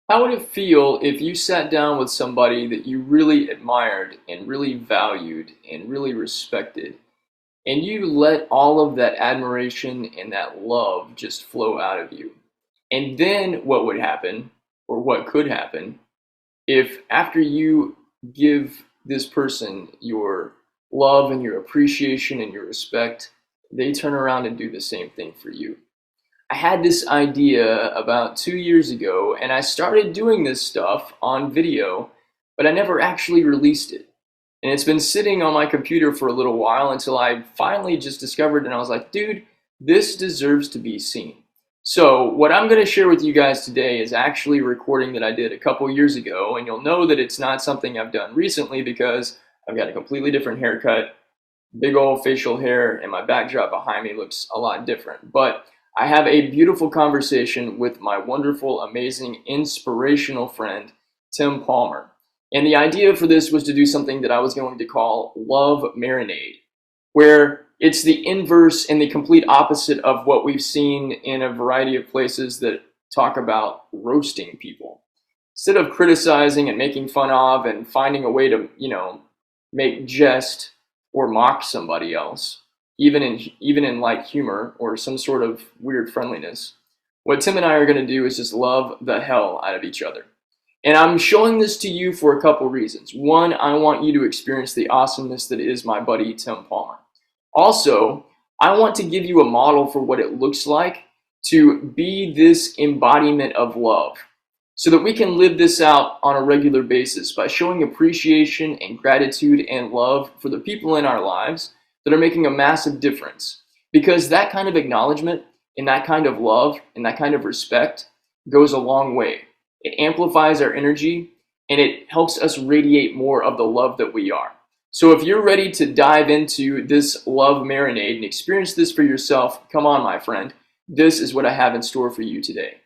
How would it feel if you sat down with somebody that you really admired and really valued and really respected, and you let all of that admiration and that love just flow out of you? And then what would happen, or what could happen, if after you give this person your love and your appreciation and your respect, they turn around and do the same thing for you? I had this idea about 2 years ago, and I started doing this stuff on video, but I never actually released it. And it's been sitting on my computer for a little while until I finally just discovered, and I was like, dude, this deserves to be seen. So, what I'm going to share with you guys today is actually a recording that I did a couple years ago, and you'll know that it's not something I've done recently because I've got a completely different haircut, big old facial hair, and my backdrop behind me looks a lot different. But I have a beautiful conversation with my wonderful, amazing, inspirational friend, Tim Palmer. And the idea for this was to do something that I was going to call Love Marinade, where it's the inverse and the complete opposite of what we've seen in a variety of places that talk about roasting people. Instead of criticizing and making fun of and finding a way to, make jest or mock somebody else, even in light humor or some sort of weird friendliness. What Tim and I are going to do is just love the hell out of each other. And I'm showing this to you for a couple reasons. One, I want you to experience the awesomeness that is my buddy Tim Palmer. Also, I want to give you a model for what it looks like to be this embodiment of love so that we can live this out on a regular basis by showing appreciation and gratitude and love for the people in our lives that are making a massive difference. Because that kind of acknowledgement and that kind of love and that kind of respect goes a long way. It amplifies our energy and it helps us radiate more of the love that we are. So if you're ready to dive into this love marinade and experience this for yourself, come on, my friend. This is what I have in store for you today.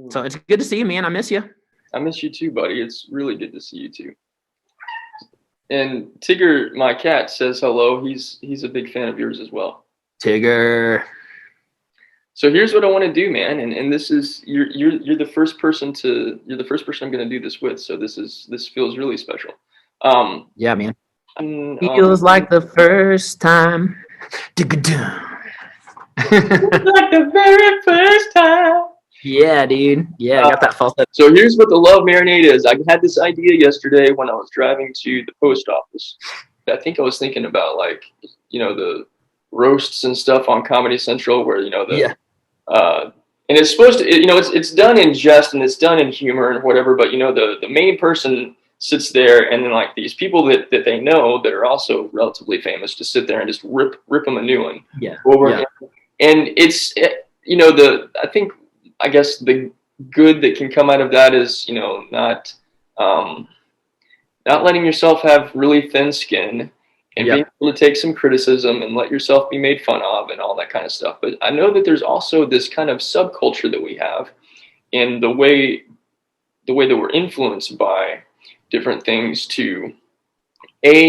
So it's good to see you, man. I miss you. I miss you too, buddy. It's really good to see you too. And Tigger, my cat, says hello. He's a big fan of yours as well. Tigger. So here's what I want to do, man. And this is you're the first person I'm going to do this with. So this feels really special. Yeah, man. Feels like the first time. Like the very first time. Yeah, dude. Yeah, I got that falsetto. So here's what the love marinade is. I had this idea yesterday when I was driving to the post office. I think I was thinking about the roasts and stuff on Comedy Central where and it's supposed to it's done in jest and it's done in humor and whatever, but the main person sits there and then like these people that they know that are also relatively famous just sit there and just rip them a new one over Yeah. and it's I guess the good that can come out of that is not letting yourself have really thin skin and being able to take some criticism and let yourself be made fun of and all that kind of stuff. But I know that there's also this kind of subculture that we have in the way that we're influenced by different things to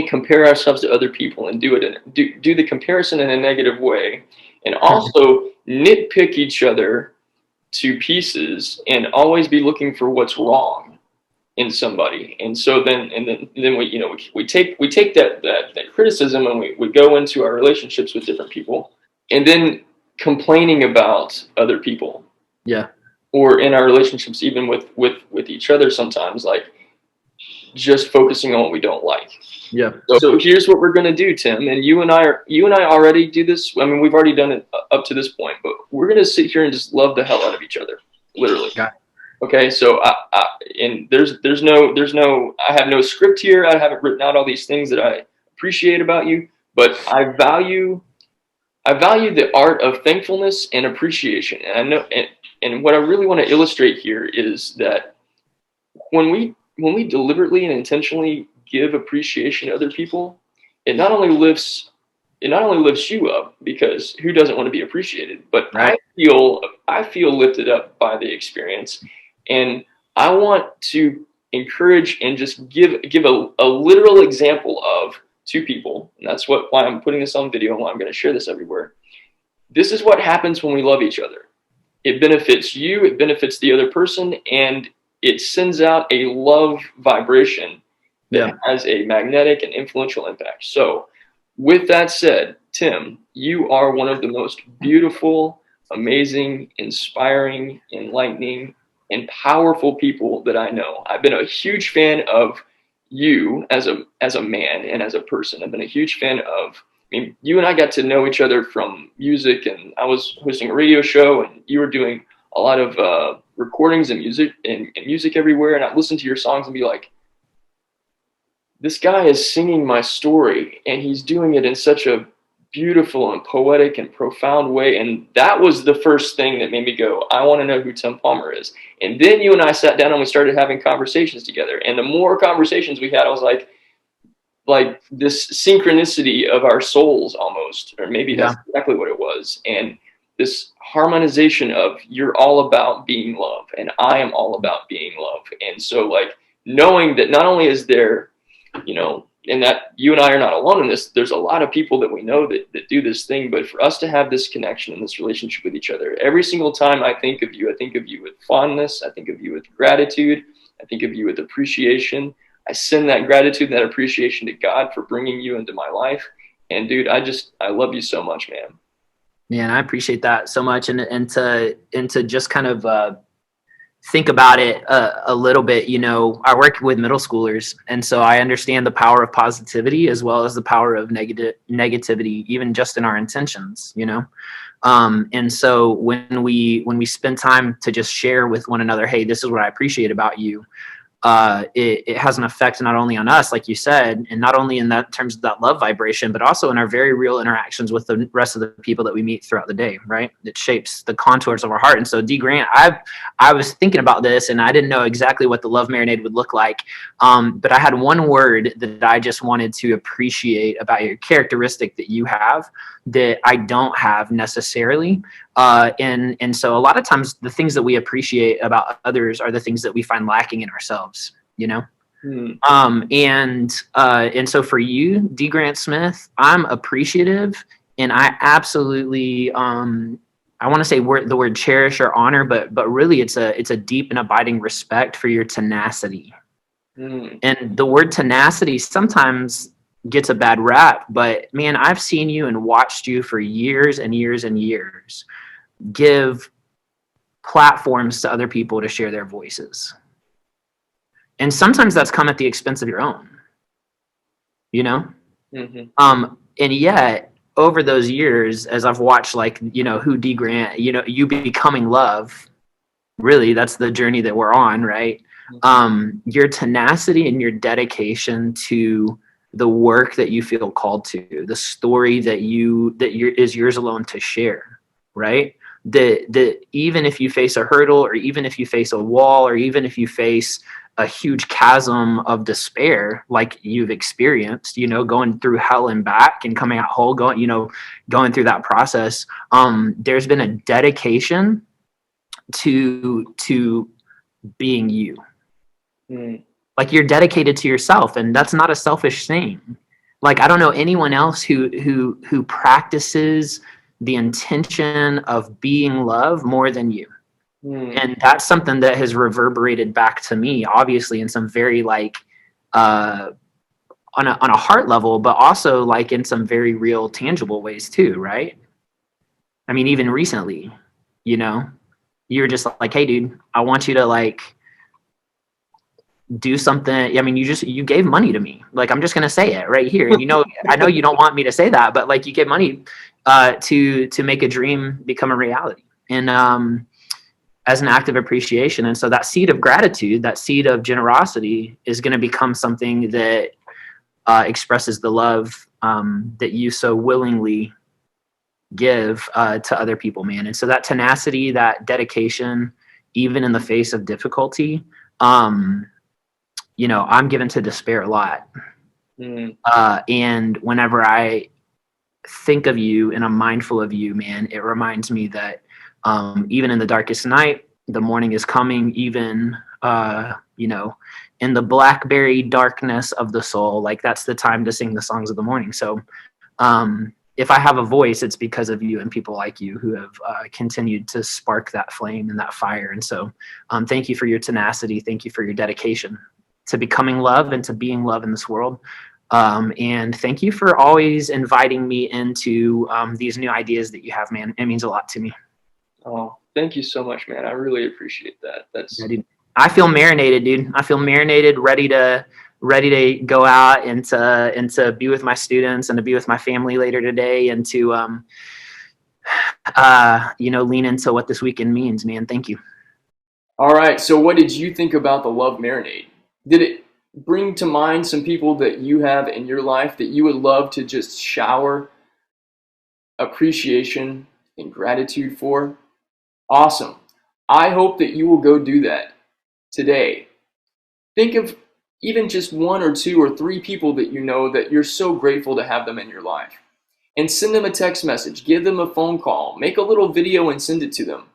compare ourselves to other people and do the comparison in a negative way, and also nitpick each other to pieces and always be looking for what's wrong in somebody. And so then we take that criticism and we go into our relationships with different people and then complaining about other people. Yeah. Or in our relationships even with each other sometimes, like just focusing on what we don't like. Yeah. So here's what we're going to do, Tim, and you and I already do this. I mean, we've already done it up to this point, but we're going to sit here and just love the hell out of each other, literally. Got it. Okay, so there's no I have no script here. I haven't written out all these things that I appreciate about you, but I value the art of thankfulness and appreciation. And I know and what I really want to illustrate here is that when we deliberately and intentionally give appreciation to other people, it not only lifts you up, because who doesn't want to be appreciated, but right. I feel lifted up by the experience, and I want to encourage and just give a literal example of two people, and that's why I'm putting this on video and why I'm going to share this everywhere. This is what happens when we love each other. it benefits you, it benefits the other person, and it sends out a love vibration that has a magnetic and influential impact. So, with that said, Tim, you are one of the most beautiful, amazing, inspiring, enlightening, and powerful people that I know. I've been a huge fan of you as a man and as a person. I've been a huge fan of, I mean, you and I got to know each other from music, and I was hosting a radio show, and you were doing a lot of recordings and music everywhere. And I'd listen to your songs and be like, this guy is singing my story, and he's doing it in such a beautiful and poetic and profound way. And that was the first thing that made me go, I want to know who Tim Palmer is. And then you and I sat down and we started having conversations together. And the more conversations we had, I was like this synchronicity of our souls almost, or maybe that's exactly what it was. And this harmonization of you're all about being love and I am all about being love. And so like knowing that not only is there, you know, and that you and I are not alone in this, there's a lot of people that we know that do this thing, but for us to have this connection and this relationship with each other, every single time I think of you with fondness, I think of you with gratitude, I think of you with appreciation. I send that gratitude and that appreciation to God for bringing you into my life. And dude, I love you so much, man. Man, I appreciate that so much. And to just kind of think about it a little bit, you know, I work with middle schoolers. And so I understand the power of positivity as well as the power of negativity, even just in our intentions, you know? And so when we spend time to just share with one another, hey, this is what I appreciate about you. It has an effect not only on us, like you said, and not only in that terms of that love vibration, but also in our very real interactions with the rest of the people that we meet throughout the day, right? It shapes the contours of our heart. And so D Grant, I was thinking about this and I didn't know exactly what the love marinade would look like. But I had one word that I just wanted to appreciate about your characteristic that you have that I don't have necessarily. And so a lot of times the things that we appreciate about others are the things that we find lacking in ourselves, you know? And so for you, D Grant Smith, I'm appreciative, and I absolutely, I want to say the word cherish or honor, but really it's a deep and abiding respect for your tenacity. And the word tenacity sometimes gets a bad rap, but man, I've seen you and watched you for years and years and years give platforms to other people to share their voices. And sometimes that's come at the expense of your own, you know? And yet over those years, as I've watched, like, you know, who D Grant, you know, you becoming love, really, that's the journey that we're on, right? Your tenacity and your dedication to the work that you feel called to, the story that is yours alone to share, right? That even if you face a hurdle, or even if you face a wall, or even if you face a huge chasm of despair, like you've experienced, you know, going through hell and back and coming out whole, going through that process, there's been a dedication to being you. Like you're dedicated to yourself, and that's not a selfish thing. Like I don't know anyone else who practices the intention of being love more than you. And that's something that has reverberated back to me, obviously, in some very like on a heart level, but also like in some very real, tangible ways too, right? I mean, even recently, you know, you're just like, hey, dude, I want you to like do something. I mean, you gave money to me. Like, I'm just gonna say it right here. And you know, I know you don't want me to say that, but like, you gave money to make a dream become a reality, and as an act of appreciation. And so that seed of gratitude, that seed of generosity, is going to become something that expresses the love that you so willingly give to other people, man. And so that tenacity, that dedication, even in the face of difficulty, you know, I'm given to despair a lot. And whenever I think of you and I'm mindful of you, man, it reminds me that even in the darkest night, the morning is coming. Even, you know, in the blackberry darkness of the soul, like that's the time to sing the songs of the morning. So if I have a voice, it's because of you and people like you who have continued to spark that flame and that fire. And so thank you for your tenacity. Thank you for your dedication to becoming love and to being love in this world. And thank you for always inviting me into these new ideas that you have, man. It means a lot to me. Oh, thank you so much, man. I really appreciate that. Yeah, dude. I feel marinated, dude. I feel marinated, ready to go out and to be with my students and to be with my family later today, and to lean into what this weekend means, man. Thank you. All right. So what did you think about the Love Marinade? Did it bring to mind some people that you have in your life that you would love to just shower appreciation and gratitude for? Awesome. I hope that you will go do that today. Think of even just one or two or three people that you know that you're so grateful to have them in your life. And send them a text message, give them a phone call, make a little video and send it to them.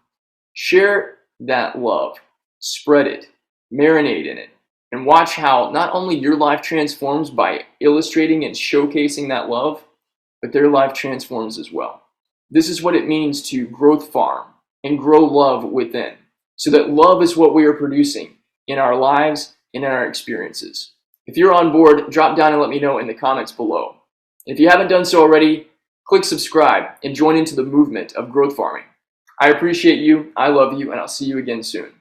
Share that love, spread it, marinate in it, and watch how not only your life transforms by illustrating and showcasing that love, but their life transforms as well. This is what it means to growth farm and grow love within, so that love is what we are producing in our lives and in our experiences. If you're on board, drop down and let me know in the comments below. If you haven't done so already, click subscribe and join into the movement of growth farming. I appreciate you, I love you, and I'll see you again soon.